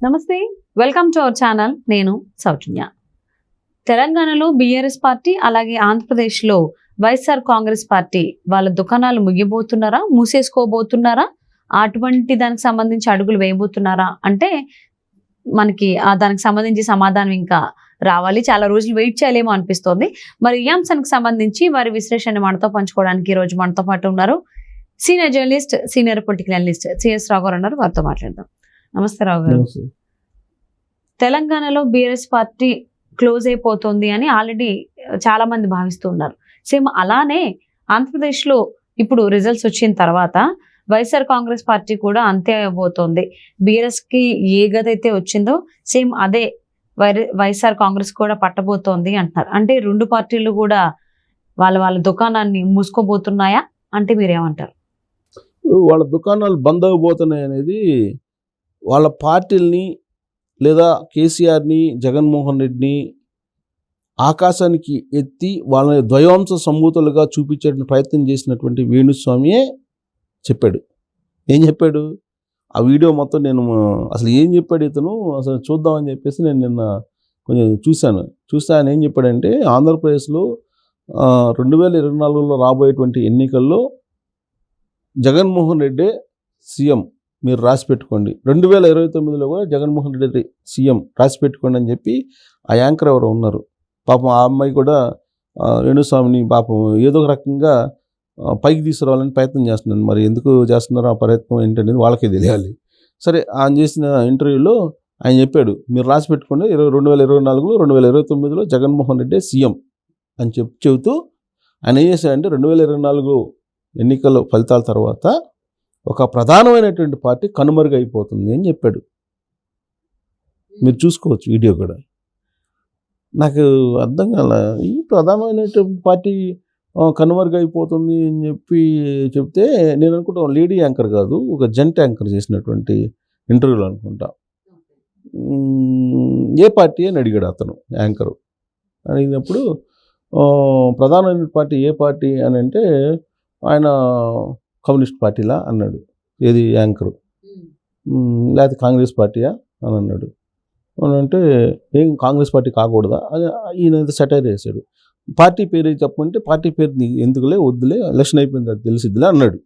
నమస్తే, welcome to our channel. నేను సౌజన్య. తెలంగాణలో బీఆర్ఎస్ పార్టీ అలాగే ఆంధ్రప్రదేశ్లో వైఎస్ఆర్ కాంగ్రెస్ పార్టీ వాళ్ళ దుకాణాలు ముగియబోతున్నారా, మూసేసుకోబోతున్నారా, అటువంటి దానికి సంబంధించి అడుగులు వేయబోతున్నారా అంటే మనకి దానికి సంబంధించి సమాధానం ఇంకా రావాలి, చాలా రోజులు వెయిట్ చేయాలేమో అనిపిస్తోంది. మరి ఈ అంశానికి సంబంధించి వారి విశ్లేషణ మనతో పంచుకోవడానికి ఈ రోజు మనతో పాటు ఉన్నారు senior journalist, senior political analyst CS Rao garu ఉన్నారు. వారితో మాట్లాడదాం. నమస్తే రావు గారు. తెలంగాణలో బీఆర్ఎస్ పార్టీ క్లోజ్ అయిపోతుంది అని ఆల్రెడీ చాలా మంది భావిస్తూ ఉన్నారు. సేమ్ అలానే ఆంధ్రప్రదేశ్లో ఇప్పుడు రిజల్ట్స్ వచ్చిన తర్వాత వైఎస్ఆర్ కాంగ్రెస్ పార్టీ కూడా అంతే అయిపోతుంది. బీఆర్ఎస్కి ఏ గది అయితే వచ్చిందో సేమ్ అదే వైఎస్ఆర్ కాంగ్రెస్ కూడా పట్టబోతోంది అంటున్నారు. అంటే రెండు పార్టీలు కూడా వాళ్ళ దుకాణాన్ని మూసుకోబోతున్నాయా అంటే మీరేమంటారు? వాళ్ళ దుకాణాలు బంద్ అయిపోతున్నాయి అనేది వాళ్ళ పార్టీల్ని లేదా కేసీఆర్ని, జగన్మోహన్ రెడ్డిని ఆకాశానికి ఎత్తి వాళ్ళని ద్వయాంశ సంభూతులుగా చూపించే ప్రయత్నం చేసినటువంటి వేణుస్వామియే చెప్పాడు. ఏం చెప్పాడు? ఆ వీడియో మొత్తం నేను అసలు ఏం చెప్పాడు ఇతను అసలు చూద్దామని చెప్పేసి నేను నిన్న కొంచెం చూస్తే ఆయన ఏం చెప్పాడంటే, ఆంధ్రప్రదేశ్లో 2024లో రాబోయేటువంటి ఎన్నికల్లో జగన్మోహన్ రెడ్డి సీఎం, మీరు రాసి పెట్టుకోండి. 2029లో కూడా జగన్మోహన్ రెడ్డి సీఎం రాసి పెట్టుకోండి అని చెప్పి ఆ యాంకర్ ఎవరు ఉన్నారు పాపం, ఆ అమ్మాయి కూడా వేణుస్వామిని పాపం ఏదో ఒక రకంగా పైకి తీసుకురావాలని ప్రయత్నం చేస్తున్నాను. మరి ఎందుకు చేస్తున్నారో ఆ ప్రయత్నం ఏంటనేది వాళ్ళకే తెలియాలి. సరే, ఆయన చేసిన ఇంటర్వ్యూలో ఆయన చెప్పాడు, మీరు రాసి పెట్టుకోండి 2024, 2029లో జగన్మోహన్ రెడ్డి సీఎం అని చెబుతూ ఆయన ఏం చేశాడంటే 2024 ఎన్నికల ఫలితాల తర్వాత ఒక ప్రధానమైనటువంటి పార్టీ కనుమరుగైపోతుంది అని చెప్పాడు. మీరు చూసుకోవచ్చు వీడియో కూడా. నాకు అర్థం కాల, ఈ ప్రధానమైనటువంటి పార్టీ కనుమరుగైపోతుంది అని చెప్తే నేను అనుకుంటా లేడీ యాంకర్ కాదు, ఒక జెంట్ యాంకర్ చేసినటువంటి ఇంటర్వ్యూలో అనుకుంటా. ఏ పార్టీ అని అడిగాడు అతను యాంకరు. అడిగినప్పుడు ప్రధానమైన పార్టీ ఏ పార్టీ అని అంటే ఆయన కమ్యూనిస్ట్ పార్టీలా అన్నాడు. ఏది యాంకరు? లేకపోతే కాంగ్రెస్ పార్టీయా అని అన్నాడు. అని అంటే ఏం కాంగ్రెస్ పార్టీ కాకూడదా అని ఈయన సెటైర్ వేసాడు. పార్టీ పేరు చెప్పమంటే పార్టీ పేరు ఎందుకులే, వద్దులే, ఎలక్షన్ అయిపోయింది అది తెలిసిద్దిలే అన్నాడు.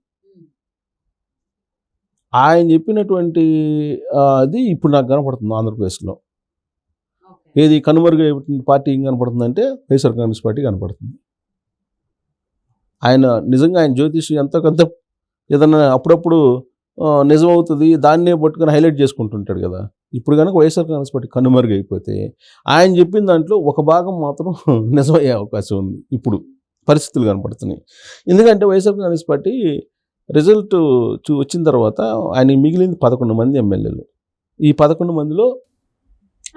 ఆయన చెప్పినటువంటి అది ఇప్పుడు నాకు కనపడుతుంది ఆంధ్రప్రదేశ్లో. ఏది కనుమరుగా పార్టీ ఏం కనపడుతుందంటే వైఎస్ఆర్ కాంగ్రెస్ పార్టీ కనపడుతుంది. ఆయన నిజంగా ఆయన జ్యోతిష్ ఎంతో కొంత ఏదన్నా అప్పుడప్పుడు నిజమవుతుంది, దాన్నే పట్టుకొని హైలైట్ చేసుకుంటుంటాడు కదా. ఇప్పుడు కనుక వైఎస్ఆర్ కాంగ్రెస్ పార్టీ కనుమరుగైపోతే ఆయన చెప్పిన దాంట్లో ఒక భాగం మాత్రం నిజమయ్యే అవకాశం ఉంది. ఇప్పుడు పరిస్థితులు కనపడుతున్నాయి. ఎందుకంటే వైఎస్ఆర్ కాంగ్రెస్ పార్టీ రిజల్ట్ వచ్చిన తర్వాత ఆయన మిగిలింది 11 మంది ఎమ్మెల్యేలు. ఈ 11 మందిలో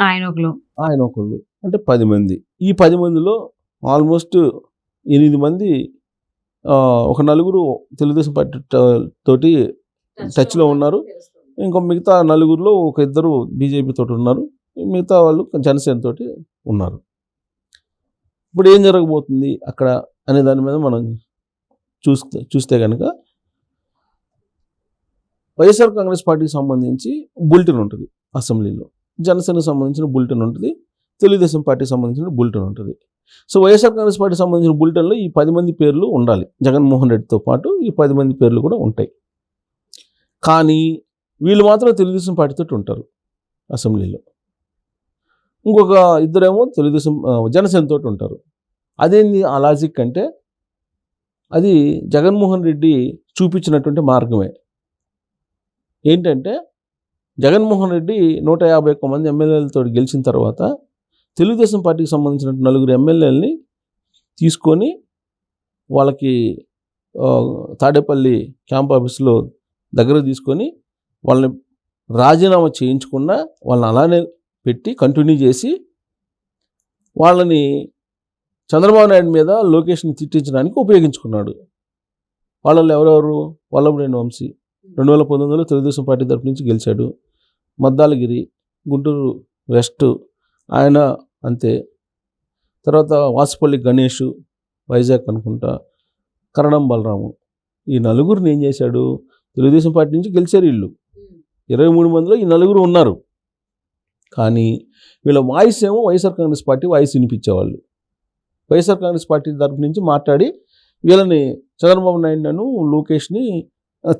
ఆయన ఒకళ్ళు అంటే 10 మంది. ఈ 10 మందిలో ఆల్మోస్ట్ 8 మంది, ఒక 4 తెలుగుదేశం పార్టీ తోటి టచ్లో ఉన్నారు. ఇంకో మిగతా 4లో ఒక 2 బీజేపీ తోటి ఉన్నారు. మిగతా వాళ్ళు జనసేన తోటి ఉన్నారు. ఇప్పుడు ఏం జరగబోతుంది అక్కడ అనే దాని మీద మనం చూస్తే కనుక వైఎస్ఆర్ కాంగ్రెస్ పార్టీకి సంబంధించి బులెటిన్ ఉంటుంది అసెంబ్లీలో, జనసేనకు సంబంధించిన బులెటిన్ ఉంటుంది, తెలుగుదేశం పార్టీకి సంబంధించిన బులెటిన్ ఉంటుంది. సో వైఎస్ఆర్ కాంగ్రెస్ పార్టీకి సంబంధించిన బులెటిన్లో ఈ 10 మంది పేర్లు ఉండాలి. జగన్మోహన్ రెడ్డితో పాటు ఈ 10 మంది పేర్లు కూడా ఉంటాయి. కానీ వీళ్ళు మాత్రం తెలుగుదేశం పార్టీతో ఉంటారు అసెంబ్లీలో. ఇంకొక 2 తెలుగుదేశం జనసేనతో ఉంటారు. అదేంది ఆ లాజిక్ అంటే, అది జగన్మోహన్ రెడ్డి చూపించినటువంటి మార్గమే. ఏంటంటే జగన్మోహన్ రెడ్డి 151 మంది ఎమ్మెల్యేలతో గెలిచిన తర్వాత తెలుగుదేశం పార్టీకి సంబంధించిన 4 ఎమ్మెల్యేలని తీసుకొని వాళ్ళకి తాడేపల్లి క్యాంప్ ఆఫీస్లో దగ్గర తీసుకొని వాళ్ళని రాజీనామా చేయించకుండా వాళ్ళని అలానే పెట్టి కంటిన్యూ చేసి వాళ్ళని చంద్రబాబు నాయుడు మీద లొకేషన్ తిట్టించడానికి ఉపయోగించుకున్నాడు. వాళ్ళల్లో ఎవరెవరు? వల్లభనేని వంశీ 2019లో తెలుగుదేశం పార్టీ తరపు నుంచి గెలిచాడు. మద్దాలగిరి గుంటూరు వెస్ట్ ఆయన అంతే. తర్వాత వాసుపల్లి గణేష్ వైజాగ్ అనుకుంటా, కరణం బలరాము, ఈ 4 ఏం చేశాడు? తెలుగుదేశం పార్టీ నుంచి గెలిచారు వీళ్ళు. 23 మందిలో ఈ 4 ఉన్నారు. కానీ వీళ్ళ వాయిస్ ఏమో వైఎస్ఆర్ కాంగ్రెస్ పార్టీ వాయిస్ వినిపించేవాళ్ళు. వైఎస్ఆర్ కాంగ్రెస్ పార్టీ తరపు నుంచి మాట్లాడి వీళ్ళని చంద్రబాబు నాయుడును లోకేష్ని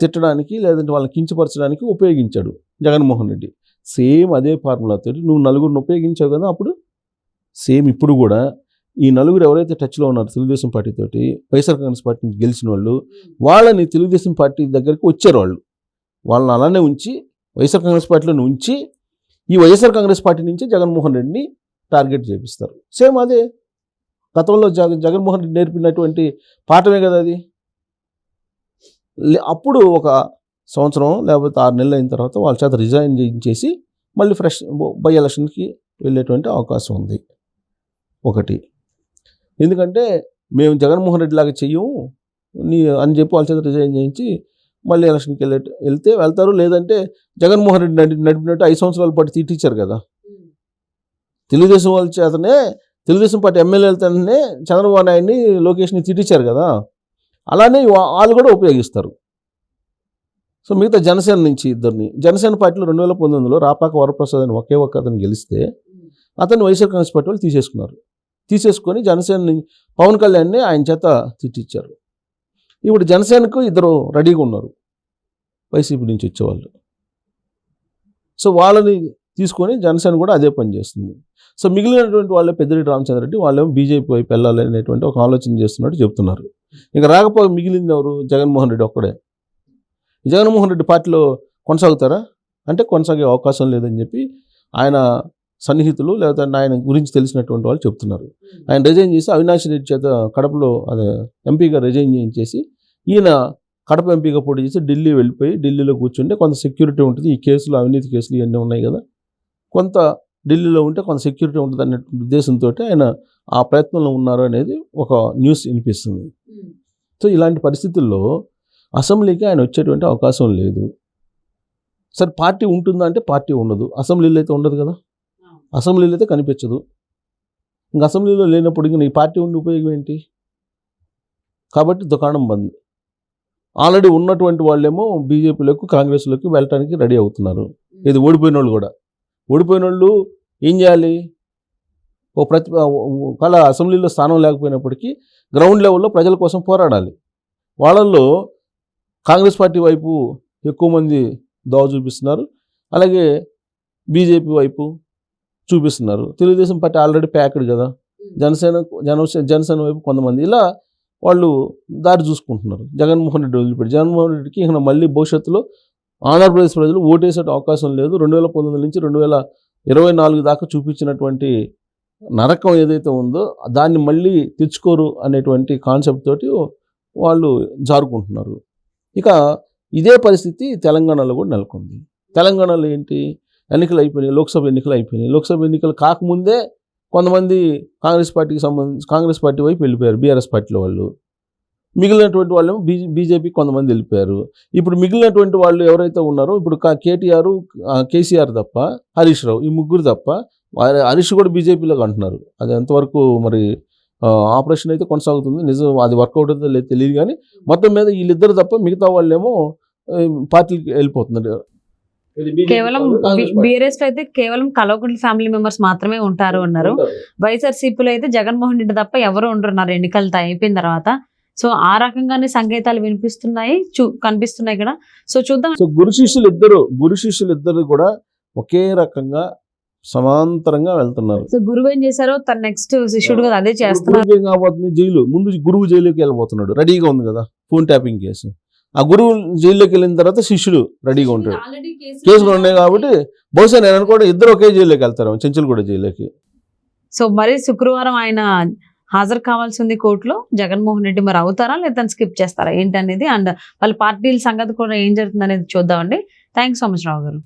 తిట్టడానికి లేదంటే వాళ్ళని కించపరచడానికి ఉపయోగించాడు జగన్మోహన్ రెడ్డి. సేమ్ అదే ఫార్ములాతో నువ్వు నలుగురిని ఉపయోగించావు కదా అప్పుడు, సేమ్ ఇప్పుడు కూడా ఈ నలుగురు ఎవరైతే టచ్లో ఉన్నారు తెలుగుదేశం పార్టీతోటి, వైఎస్ఆర్ కాంగ్రెస్ పార్టీ నుంచి గెలిచిన వాళ్ళు, వాళ్ళని తెలుగుదేశం పార్టీ దగ్గరికి వచ్చారు. వాళ్ళని అలానే ఉంచి వైఎస్ఆర్ కాంగ్రెస్ పార్టీలో ఉంచి ఈ వైఎస్ఆర్ కాంగ్రెస్ పార్టీ నుంచి జగన్మోహన్ రెడ్డిని టార్గెట్ చేపిస్తారు. సేమ్ అదే గతంలో జగన్మోహన్ రెడ్డి నేర్పినటువంటి పాఠమే కదా అది. అప్పుడు ఒక సంవత్సరం లేకపోతే 6 నెలలు అయిన తర్వాత వాళ్ళ చేత రిజైన్ చేసి మళ్ళీ ఫ్రెష్ బై ఎలక్షన్కి వెళ్ళేటువంటి అవకాశం ఉంది. ఒకటి, ఎందుకంటే మేము జగన్మోహన్ రెడ్డి లాగా చెయ్యము అని చెప్పి వాళ్ళ చేత రిజైన్ చేయించి మళ్ళీ ఎలక్షన్కి వెళ్తారు. లేదంటే జగన్మోహన్ రెడ్డి నడిపినట్టు 5 సంవత్సరాల పాటు తీర్చారు కదా తెలుగుదేశం వాళ్ళ చేతనే, తెలుగుదేశం పార్టీ ఎమ్మెల్యేలతోనే చంద్రబాబు నాయుడిని లోకేష్ని తిట్టించారు కదా, అలానే వాళ్ళు కూడా ఉపయోగిస్తారు. సో మిగతా జనసేన నుంచి ఇద్దరిని, జనసేన పార్టీలో 2019లో రాపాక వరప్రసాద్ అని ఒకే ఒక్క అతను గెలిస్తే అతన్ని వైఎస్ఆర్ కాంగ్రెస్ పార్టీ వాళ్ళు తీసేసుకొని జనసేన పవన్ కళ్యాణ్ని ఆయన చేత తిట్టించారు. ఇప్పుడు జనసేనకు ఇద్దరు రెడీగా ఉన్నారు వైసీపీ నుంచి వచ్చేవాళ్ళు. సో వాళ్ళని తీసుకొని జనసేన కూడా అదే పని చేస్తుంది. సో మిగిలినటువంటి వాళ్ళే పెద్దిరెడ్డి రామచంద్రరెడ్డి వాళ్ళేమో బీజేపీ వైపు వెళ్ళాలి అనేటువంటి ఒక ఆలోచన చేస్తున్నట్టు చెప్తున్నారు. ఇక రాకపోతే మిగిలింది ఎవరు? జగన్మోహన్ రెడ్డి ఒక్కడే. జగన్మోహన్ రెడ్డి పార్టీలో కొనసాగుతారా అంటే కొనసాగే అవకాశం లేదని చెప్పి ఆయన సన్నిహితులు లేదా ఆయన గురించి తెలిసినటువంటి వాళ్ళు చెప్తున్నారు. ఆయన రిజైన్ చేసి అవినాష్ రెడ్డి చేత కడపలో అదే ఎంపీగా రిజైన్ చేయించేసి ఈయన కడప ఎంపీగా పోటీ చేసి ఢిల్లీ వెళ్ళిపోయి ఢిల్లీలో కూర్చుంటే కొంత సెక్యూరిటీ ఉంటుంది. ఈ కేసులు అవినీతి కేసులు ఇవన్నీ ఉన్నాయి కదా, కొంత ఢిల్లీలో ఉంటే కొంత సెక్యూరిటీ ఉంటుంది అనే ఉద్దేశంతో ఆయన ఆ ప్రయత్నంలో ఉన్నారు అనేది ఒక న్యూస్ వినిపిస్తుంది. సో ఇలాంటి పరిస్థితుల్లో అసెంబ్లీకి ఆయన వచ్చేటువంటి అవకాశం లేదు. సరే పార్టీ ఉంటుందా అంటే పార్టీ ఉండదు, అసెంబ్లీలో అయితే ఉండదు కదా, అసెంబ్లీలో అయితే కనిపించదు. ఇంకా అసెంబ్లీలో లేనప్పుడు ఇంక నీ పార్టీ ఉండి ఉపయోగం ఏంటి? కాబట్టి దుకాణం బంద్. ఆల్రెడీ ఉన్నటువంటి వాళ్ళేమో బీజేపీలోకి కాంగ్రెస్లోకి వెళ్ళటానికి రెడీ అవుతున్నారు. ఇది ఓడిపోయిన వాళ్ళు కూడా. ఓడిపోయిన వాళ్ళు ఏం చేయాలి? కళ అసెంబ్లీలో స్థానం లేకపోయినప్పటికీ గ్రౌండ్ లెవెల్లో ప్రజల కోసం పోరాడాలి. వాళ్ళల్లో కాంగ్రెస్ పార్టీ వైపు ఎక్కువ మంది దోవ చూపిస్తున్నారు, అలాగే బీజేపీ వైపు చూపిస్తున్నారు. తెలుగుదేశం పార్టీ ఆల్రెడీ ప్యాక్డ్ కదా, జనసేన వైపు కొంతమంది, ఇలా వాళ్ళు దారి చూసుకుంటున్నారు. జగన్మోహన్ రెడ్డి వదిలిపెట్టి జగన్మోహన్ రెడ్డికి ఇక మళ్ళీ భవిష్యత్తులో ఆంధ్రప్రదేశ్ ప్రజలు ఓటేసే అవకాశం లేదు. 2019 నుంచి 2024 దాకా చూపించినటువంటి నరకం ఏదైతే ఉందో దాన్ని మళ్ళీ తెచ్చుకోరు అనేటువంటి కాన్సెప్ట్ తోటి వాళ్ళు జారుకుంటున్నారు. ఇక ఇదే పరిస్థితి తెలంగాణలో కూడా నెలకొంది. తెలంగాణలో ఏంటి, ఎన్నికలు అయిపోయినాయి, లోక్సభ ఎన్నికలు అయిపోయినాయి. లోక్సభ ఎన్నికలు కాకముందే కొంతమంది కాంగ్రెస్ పార్టీ వైపు వెళ్ళిపోయారు బీఆర్ఎస్ పార్టీలో వాళ్ళు. మిగిలినటువంటి వాళ్ళు బీజేపీ కొంతమంది వెళ్ళిపోయారు. ఇప్పుడు మిగిలినటువంటి వాళ్ళు ఎవరైతే ఉన్నారో ఇప్పుడు కేటీఆర్, కేసీఆర్ తప్ప, హరీష్ రావు, ఈ ముగ్గురు తప్ప, హరీష్ కూడా బీజేపీలోకి అంటున్నారు. అది ఎంతవరకు మరి ఆపరేషన్ అయితే కొనసాగుతుంది, నిజం అది వర్కౌట్ అవుతుందో లేదు తెలియదు. కానీ మొత్తం మీద వీళ్ళిద్దరు తప్ప మిగతా వాళ్ళేమో పార్టీకి వెళ్ళిపోతున్నారు. కేవలం బీఆర్ఎస్ లో అయితే కేవలం కల్వకుంట్ల ఫ్యామిలీ మెంబర్స్ మాత్రమే ఉంటారు అన్నారు. వైఎస్ఆర్సీపీలో అయితే జగన్మోహన్ రెడ్డి తప్ప ఎవరు ఉండరున్నారు ఎన్నికలు అయిపోయిన తర్వాత. సో ఆ రకంగానే సంకేతాలు వినిపిస్తున్నాయి, కనిపిస్తున్నాయి ఇక్కడ. సో చూద్దాం. సో గురు శిష్యులు ఇద్దరు కూడా ఒకే రకంగా సమాంతరంగా వెళ్తున్నారు. సో గురువు ఏం చేశారో తన నెక్స్ట్ శిష్యుడు కూడా అదే చేస్తున్నారు. కాబోతుంది జైలు, ముందు గురువు జైలుకి వెళ్ళిపోతున్నాడు, రెడీగా ఉంది కదా ఫోన్ ట్యాపింగ్ కేసు. ఆ గురువు జైల్లోకి వెళ్ళిన తర్వాత శిష్యుడు రెడీగా ఉంటాడు. కేసులు ఉన్నాయి కాబట్టి బహుశా నేను అనుకోవడం ఇద్దరు ఒకే జైల్లోకి వెళ్తారు, చెంచులగూడ జైల్లోకి. సో మరి శుక్రవారం ఆయన హాజరు కావాల్సి ఉంది కోర్టులో. జగన్మోహన్ రెడ్డి మరి అవుతారా లేదా స్కిప్ చేస్తారా ఏంటనేది, అండ్ వాళ్ళ పార్టీల సంగతి కూడా ఏం జరుగుతుంది అనేది చూద్దామండి. థ్యాంక్స్ సో మచ్ రావు గారు.